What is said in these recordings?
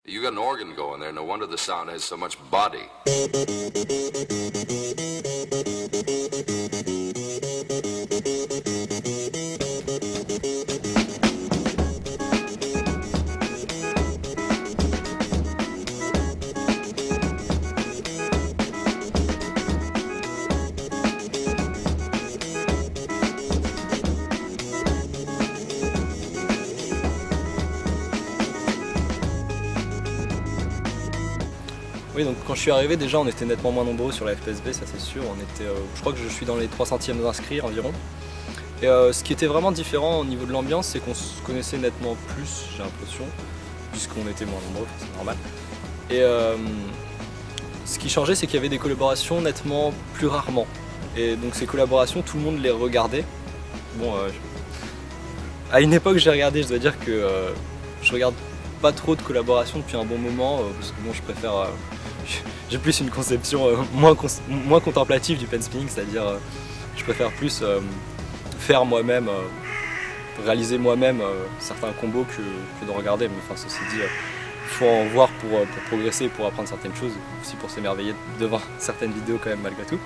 You got an organ going there, no wonder the sound has so much body. Oui, donc quand je suis arrivé, déjà on était nettement moins nombreux sur la FPSB, ça c'est sûr. On était, je crois que je suis dans les 300e inscrits environ. Et ce qui était vraiment différent au niveau de l'ambiance, c'est qu'on se connaissait nettement plus, j'ai l'impression, puisqu'on était moins nombreux, c'est normal. Et ce qui changeait, c'est qu'il y avait des collaborations nettement plus rarement. Et donc ces collaborations, tout le monde les regardait. Bon, à une époque j'ai regardé, je dois dire que je regarde pas trop de collaborations depuis un bon moment, parce que bon, je préfère... j'ai plus une conception moins contemplative du pen spinning, c'est-à-dire je préfère plus faire moi-même, réaliser moi-même certains combos que de regarder. Mais enfin, ceci dit, il faut en voir pour progresser, pour apprendre certaines choses, aussi pour s'émerveiller devant certaines vidéos quand même malgré tout.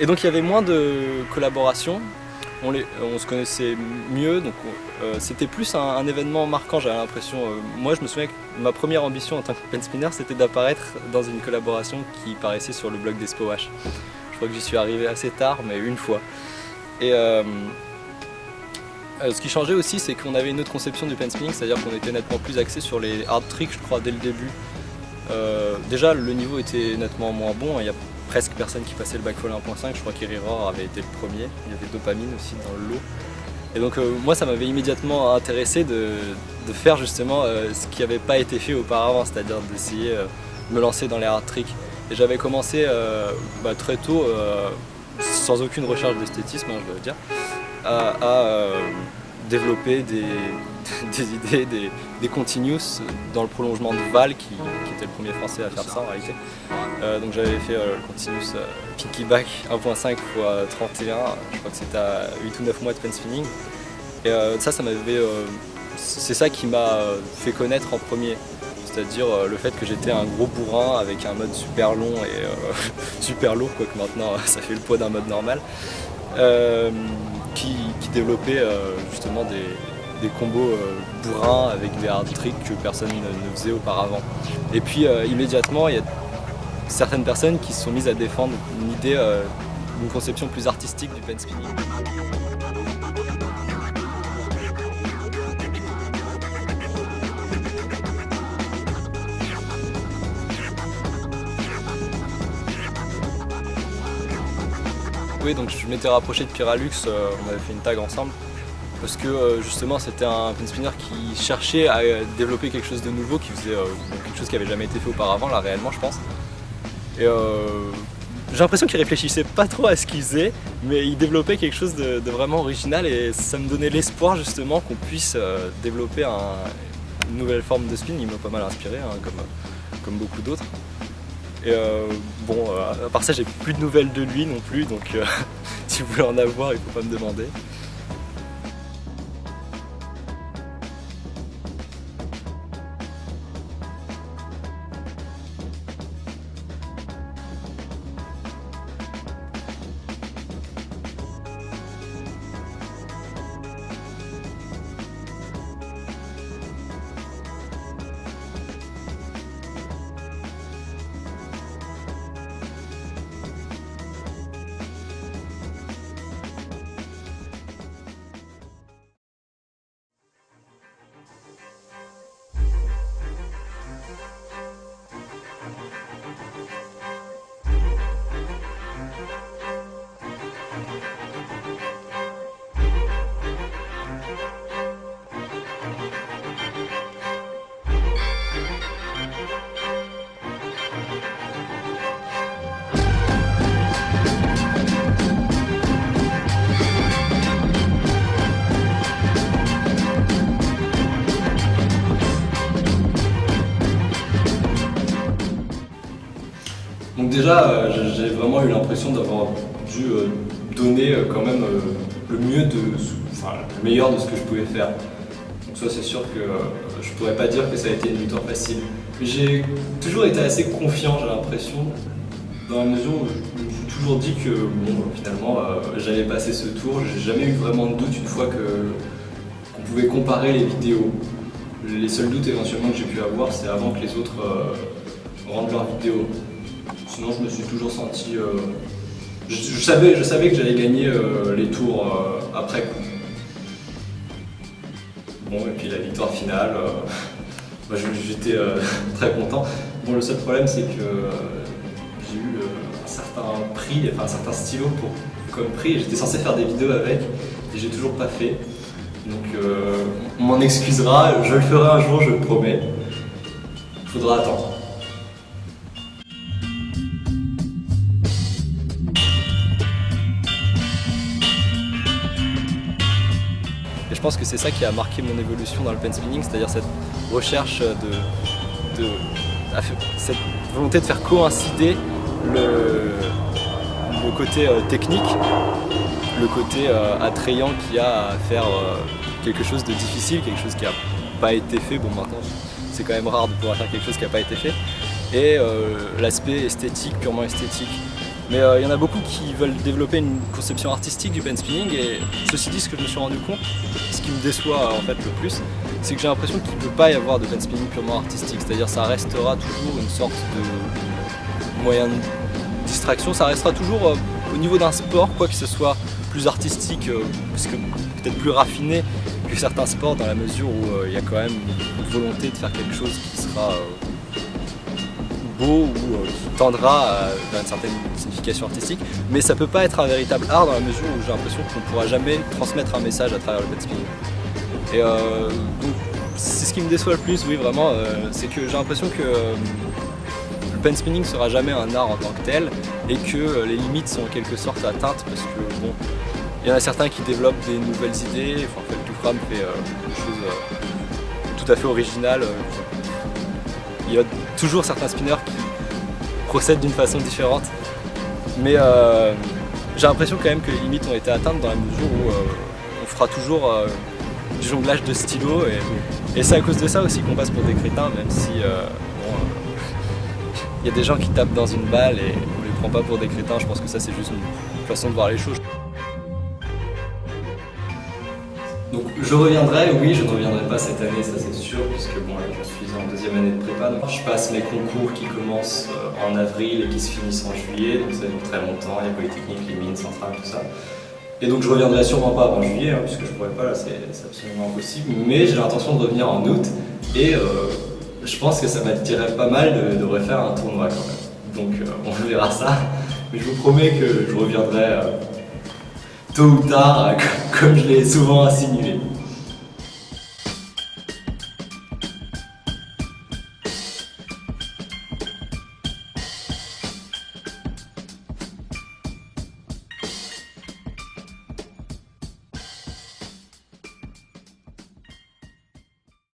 Et donc il y avait moins de collaborations, on se connaissait mieux, donc c'était plus un événement marquant, j'avais l'impression. Moi je me souviens que ma première ambition en tant que pen spinner, c'était d'apparaître dans une collaboration qui paraissait sur le blog d'EspoWash. Je crois que j'y suis arrivé assez tard, mais une fois. Et ce qui changeait aussi, c'est qu'on avait une autre conception du pen spinning, c'est-à-dire qu'on était nettement plus axé sur les hard tricks, je crois, dès le début. Déjà, le niveau était nettement moins bon, il y a presque personne qui passait le backfall 1.5, je crois qu'Eriror avait été le premier, il y avait Dopamine aussi dans le lot. Et donc moi ça m'avait immédiatement intéressé de faire justement ce qui n'avait pas été fait auparavant, c'est-à-dire d'essayer de me lancer dans les hard tricks. Et j'avais commencé très tôt, sans aucune recherche d'esthétisme, je dois dire, à développer des idées, des continuous dans le prolongement de Val qui était le premier français à faire ça en réalité. Donc j'avais fait le continuous Pinky Back 1.5 x 31, je crois que c'était à 8 ou 9 mois de pen spinning. Et ça m'avait, c'est ça qui m'a fait connaître en premier. C'est-à-dire le fait que j'étais un gros bourrin avec un mode super long et super lourd, quoique maintenant ça fait le poids d'un mode normal. Qui développait justement des combos bourrins avec des hard tricks que personne ne faisait auparavant. Et puis immédiatement, il y a certaines personnes qui se sont mises à défendre une idée, une conception plus artistique du pen spinning. Oui, donc je m'étais rapproché de Pyralux, on avait fait une tag ensemble, parce que justement c'était un pen spinner qui cherchait à développer quelque chose de nouveau, qui faisait quelque chose qui n'avait jamais été fait auparavant, là réellement je pense. Et j'ai l'impression qu'il réfléchissait pas trop à ce qu'il faisait, mais il développait quelque chose de vraiment original et ça me donnait l'espoir justement qu'on puisse développer une nouvelle forme de spin. Il m'a pas mal inspiré, hein, comme beaucoup d'autres. Et à part ça, j'ai plus de nouvelles de lui non plus, donc si vous voulez en avoir, il faut pas me demander. Donc déjà, j'ai vraiment eu l'impression d'avoir dû donner quand même le mieux le meilleur de ce que je pouvais faire. Donc ça c'est sûr que je pourrais pas dire que ça a été une victoire facile. J'ai toujours été assez confiant, j'ai l'impression, dans la mesure où je me suis toujours dit que bon, finalement j'allais passer ce tour. J'ai jamais eu vraiment de doute une fois qu'on pouvait comparer les vidéos. Les seuls doutes éventuellement que j'ai pu avoir, c'est avant que les autres rendent leurs vidéos. Sinon, je me suis toujours senti... je savais que j'allais gagner les tours après coup. Bon, et puis la victoire finale, j'étais très content. Bon, le seul problème, c'est que j'ai eu un certain prix, enfin un certain stylo comme prix, et j'étais censé faire des vidéos avec, et j'ai toujours pas fait. Donc on m'en excusera, je le ferai un jour, je le promets. Il faudra attendre. Et je pense que c'est ça qui a marqué mon évolution dans le pen spinning, c'est-à-dire cette recherche cette volonté de faire coïncider le côté technique, le côté attrayant qu'il y a à faire quelque chose de difficile, quelque chose qui n'a pas été fait. Bon, maintenant c'est quand même rare de pouvoir faire quelque chose qui n'a pas été fait, et l'aspect esthétique, purement esthétique. Mais il y en a beaucoup qui veulent développer une conception artistique du pen spinning, et ceci dit, ce que je me suis rendu compte, ce qui me déçoit en fait le plus, c'est que j'ai l'impression qu'il ne peut pas y avoir de pen spinning purement artistique, c'est-à-dire ça restera toujours une sorte de moyen de distraction, ça restera toujours au niveau d'un sport, quoi que ce soit plus artistique, parce que peut-être plus raffiné que certains sports, dans la mesure où il y a quand même une volonté de faire quelque chose qui sera beau ou qui tendra vers une certaine signification artistique, mais ça peut pas être un véritable art dans la mesure où j'ai l'impression qu'on ne pourra jamais transmettre un message à travers le pen spinning. Et donc c'est ce qui me déçoit le plus, oui vraiment, c'est que j'ai l'impression que le pen spinning sera jamais un art en tant que tel, et que les limites sont en quelque sorte atteintes, parce que bon, il y en a certains qui développent des nouvelles idées, enfin, en fait Doufram fait des choses tout à fait originales. Il y a toujours certains spinners qui procèdent d'une façon différente, mais j'ai l'impression quand même que les limites ont été atteintes dans la mesure où on fera toujours du jonglage de stylos, et c'est à cause de ça aussi qu'on passe pour des crétins, même si il y a des gens qui tapent dans une balle et on les prend pas pour des crétins. Je pense que ça, c'est juste une façon de voir les choses. Donc je reviendrai, oui, je ne reviendrai pas cette année, ça c'est sûr, puisque bon, là, je suis en deuxième année de prépa, donc je passe mes concours qui commencent en avril et qui se finissent en juillet, donc ça dure très longtemps, il y a Polytechnique, les mines, Centrale, tout ça. Et donc je reviendrai sûrement pas avant juillet, hein, puisque je pourrais pas, là c'est absolument impossible, mais j'ai l'intention de revenir en août, et je pense que ça m'attirerait pas mal de refaire un tournoi quand même. Donc on verra ça, mais je vous promets que je reviendrai tôt ou tard, comme je l'ai souvent insinué.